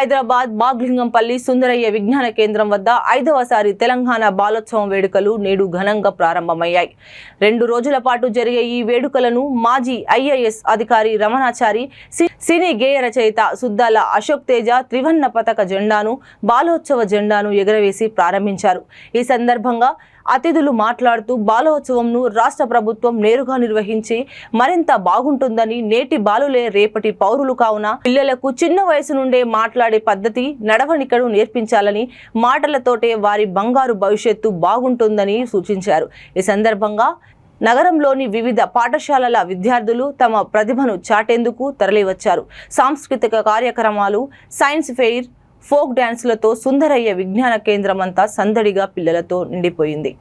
హైదరాబాద్ బాగ్లింగంపల్లి సుందరయ్య విజ్ఞాన కేంద్రం వద్ద 5వసారి తెలంగాణ బాలోత్సవం వేడుకలు నేడు ఘనంగా ప్రారంభమయ్యాయి. 2 రోజుల పాటు జరిగే ఈ వేడుకలను మాజీ ఐఏఎస్ అధికారి రమణాచారి, సినీ గేయ రచయిత సుద్దాల అశోక్ తేజ త్రివర్ణ పతాక జెండాను, బాలోత్సవ జెండాను ఎగరవేసి ప్రారంభించారు. ఈ సందర్భంగా అతిథులు మాట్లాడుతూ బాలోత్సవంను రాష్ట్ర ప్రభుత్వం నేరుగా నిర్వహించి మరింత బాగుంటుందని, నేటి బాలులే రేపటి పౌరులు కావున పిల్లలకు చిన్న వయసు నుండే మాట్లాడే పద్ధతి, నడవడికను నేర్పించాలని, మాటలతోటే వారి బంగారు భవిష్యత్తు బాగుంటుందని సూచించారు. ఈ సందర్భంగా నగరంలోని వివిధ పాఠశాలల విద్యార్థులు తమ ప్రతిభను చాటేందుకు తరలివచ్చారు. సాంస్కృతిక కార్యక్రమాలు, సైన్స్ ఫెయిర్, ఫోక్ డాన్సులతో సుందరయ్య విజ్ఞాన కేంద్రం అంతా సందడిగా పిల్లలతో నిండిపోయింది.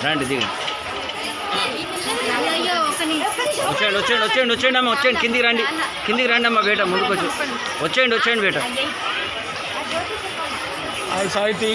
రండి దిగండి, వచ్చేయండి అమ్మ, వచ్చేయండి, కిందికి రండి అమ్మ, బేట ముందుకు వచ్చేయండి బేట. సాహితీ